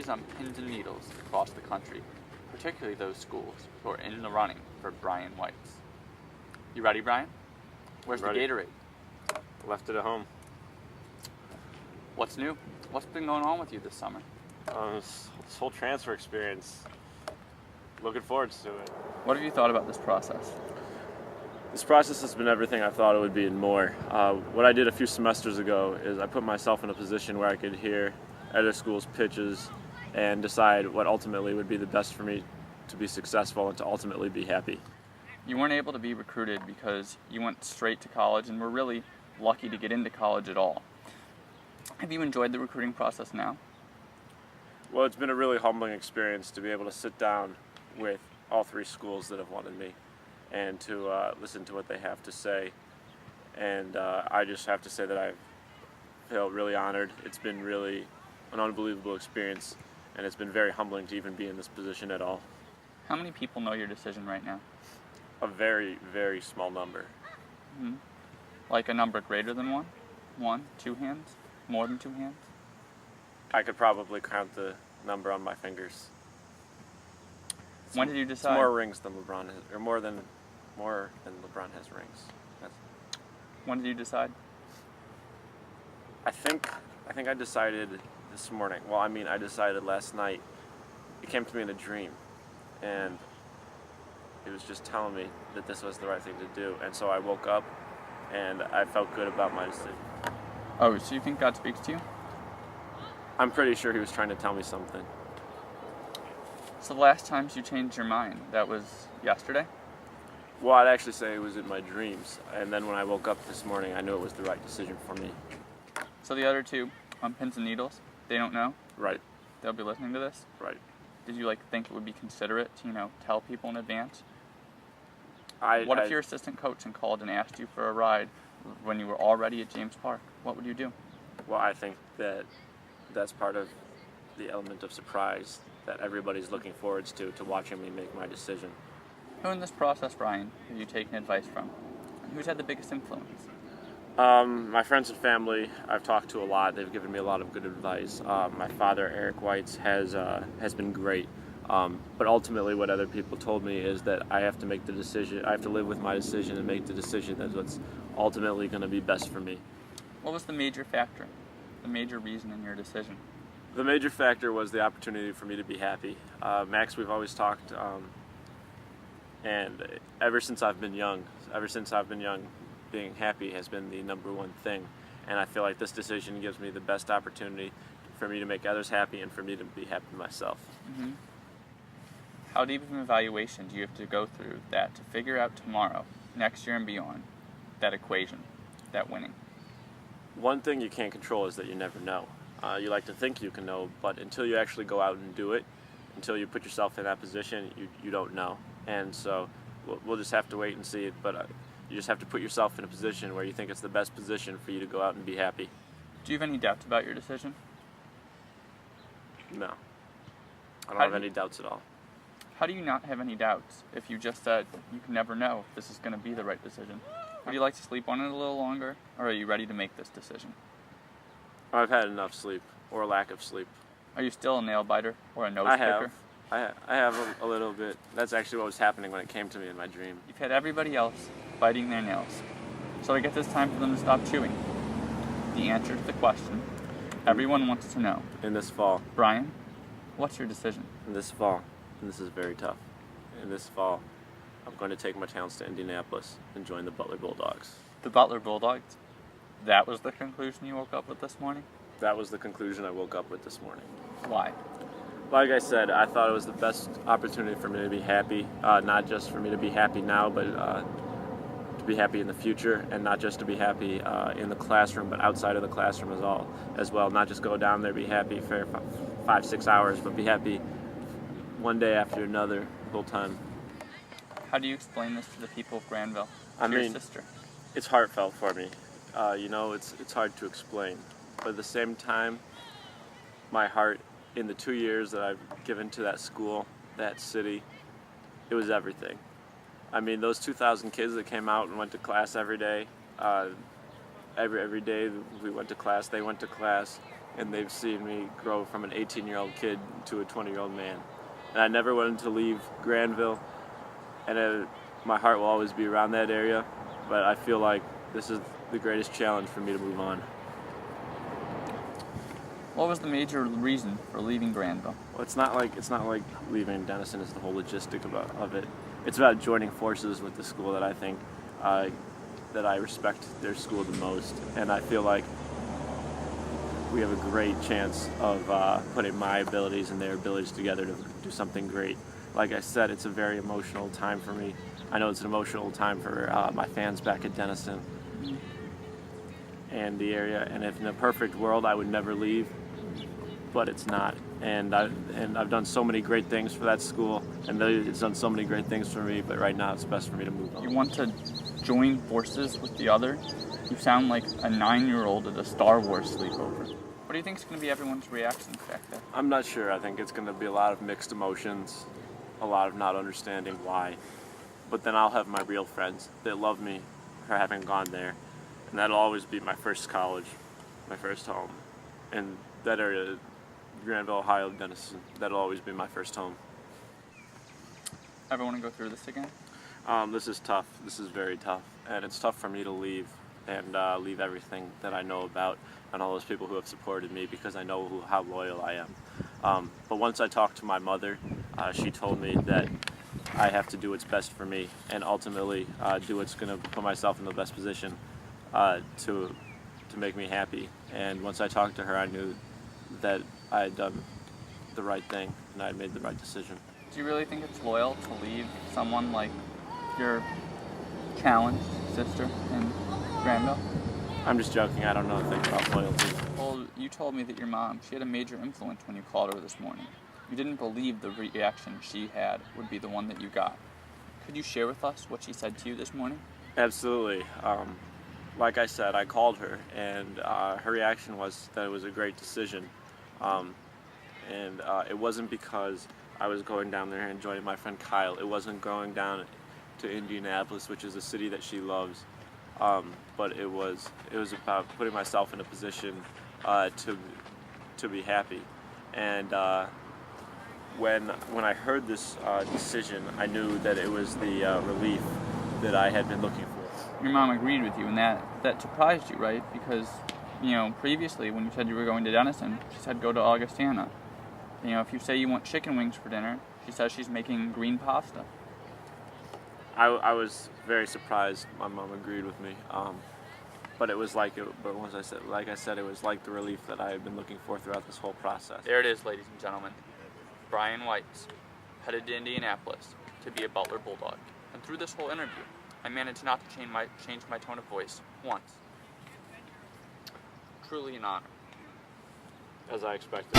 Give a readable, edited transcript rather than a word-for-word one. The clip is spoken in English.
recruiters on pins and needles across the country, particularly those schools who are in the running for Brian Whites. You ready, Brian? Where's Ready. the Gatorade? Left it at home. What's new? What's been going on with you this summer? This whole transfer experience. Looking forward to it. What have you thought about this process? This process has been everything I thought it would be and more. What I did a few semesters ago is I put myself in a position where I could hear other schools' pitches and decide what ultimately would be the best for me to be successful and to ultimately be happy. You weren't able to be recruited because you went straight to college and were really lucky to get into college at all. Have you enjoyed the recruiting process now? Well, it's been a really humbling experience to be able to sit down with all three schools that have wanted me and to listen to what they have to say. And I just have to say that I feel really honored. It's been really an unbelievable experience, and it's been very humbling to even be in this position at all. How many people know your decision right now? A very, very small number. Mm-hmm. Like a number greater than one? One? Two hands? More than two hands? I could probably count the number on my fingers. When did you It's decide? more rings than LeBron has, or more than LeBron has rings. When did you decide? I think I decided this morning. Well, I mean, I decided last night. It came to me in a dream, and it was just telling me that this was the right thing to do. And so I woke up, and I felt good about my decision. Oh, so you think God speaks to you? I'm pretty sure he was trying to tell me something. So the last times you changed your mind, that was yesterday? Well, I'd actually say it was in my dreams, and then when I woke up this morning, I knew it was the right decision for me. So the other two, on pins and needles, they don't know? Right, They'll be listening to this? right. Did you think it would be considerate to, tell people in advance? I What if your assistant coach and called and asked you for a ride when you were already at James Park? What would you do? Well, I think that that's part of the element of surprise that everybody's looking forward to watching me make my decision. Who in this process, Brian, have you taken advice from? And who's had the biggest influence? My friends and family, I've talked to a lot. They've given me a lot of good advice. My father, Eric Whites, has been great. But ultimately, what other people told me is that I have to make the decision. I have to live with my decision and make the decision that's what's ultimately going to be best for me. What was the major factor, the major reason in your decision? The major factor was the opportunity for me to be happy. Max, we've always talked, and ever since I've been young, being happy has been the number one thing. And I feel like this decision gives me the best opportunity for me to make others happy and for me to be happy myself. Mm-hmm. How deep of an evaluation do you have to go through that to figure out tomorrow, next year and beyond, that equation, that winning? One thing you can't control is that you never know. You like to think you can know, but until you actually go out and do it, until you put yourself in that position, you don't know. And so we'll just have to wait and see it, but you just have to put yourself in a position where you think it's the best position for you to go out and be happy. Do you have any doubts about your decision? No. I don't have any doubts at all. How do you not have any doubts if you just said you can never know if this is going to be the right decision? Would you like to sleep on it a little longer, or are you ready to make this decision? I've had enough sleep, or lack of sleep. Are you still a nail biter or a nose I picker? have. I have a little bit. That's actually what was happening when it came to me in my dream. You've had everybody else biting their nails. So I guess it's time for them to stop chewing. The answer to the question everyone wants to know. In this fall. Brian, what's your decision? In this fall. And this is very tough. In this fall, I'm going to take my talents to Indianapolis and join the Butler Bulldogs. The Butler Bulldogs? That was the conclusion you woke up with this morning? That was the conclusion I woke up with this morning. Why? Like I said, I thought it was the best opportunity for me to be happy. Not just for me to be happy now, but to be happy in the future, and not just to be happy in the classroom, but outside of the classroom as well. Not just go down there, be happy for 5-6 hours, but be happy one day after another the whole time. How do you explain this to the people of Granville? Your sister? It's heartfelt for me. It's hard to explain. But at the same time, my heart, in the 2 years that I've given to that school, that city, it was everything. I mean, those 2,000 kids that came out and went to class every day, every day we went to class, they went to class. and they've seen me grow from an 18-year-old kid to a 20-year-old man. And I never wanted to leave Granville, and my heart will always be around that area, but I feel like this is the greatest challenge for me to move on. What was the major reason for leaving Granville? Well, it's not like leaving Denison is the whole logistic of it. It's about joining forces with the school that I think that I respect their school the most, and I feel like we have a great chance of putting my abilities and their abilities together to do something great. Like I said, it's a very emotional time for me. I know it's an emotional time for my fans back at Denison and the area. And if in a perfect world, I would never leave, but it's not. And I've done so many great things for that school, and it's done so many great things for me. But right now, it's best for me to move on. You want to join forces with the other? You sound like a 9-year-old at a Star Wars sleepover. What do you think is going to be everyone's reactions back there? I'm not sure. I think it's going to be a lot of mixed emotions, a lot of not understanding why. But then I'll have my real friends that love me for having gone there. And that'll always be my first college, my first home. And that area, Granville, Ohio, Denison, that'll always be my first home. Ever want to go through this again? This is tough. This is very tough. And it's tough for me to leave and leave everything that I know about and all those people who have supported me, because I know how loyal I am. But once I talked to my mother, she told me that I have to do what's best for me and ultimately do what's going to put myself in the best position to make me happy. And once I talked to her, I knew that I had done the right thing and I had made the right decision. Do you really think it's loyal to leave someone like your challenged sister in Granville? I'm just joking. I don't know anything about loyalty. Well, you told me that your mom, she had a major influence when you called her this morning. You didn't believe the reaction she had would be the one that you got. Could you share with us what she said to you this morning? Absolutely. Like I said, I called her, and her reaction was that it was a great decision. It wasn't because I was going down there and joining my friend Kyle. It wasn't going down to Indianapolis, which is a city that she loves. But it was about putting myself in a position to be happy. And when I heard this decision, I knew that it was the relief that I had been looking for. Your mom agreed with you, and that surprised you, right? Because, previously when you said you were going to Denison, she said go to Augustana. If you say you want chicken wings for dinner, she says she's making green pasta. I was very surprised my mom agreed with me. But once I said, it was like the relief that I had been looking for throughout this whole process. There it is, ladies and gentlemen. Brian Weitz headed to Indianapolis to be a Butler Bulldog. And through this whole interview, I managed not to change my tone of voice once. Truly an honor. As I expected.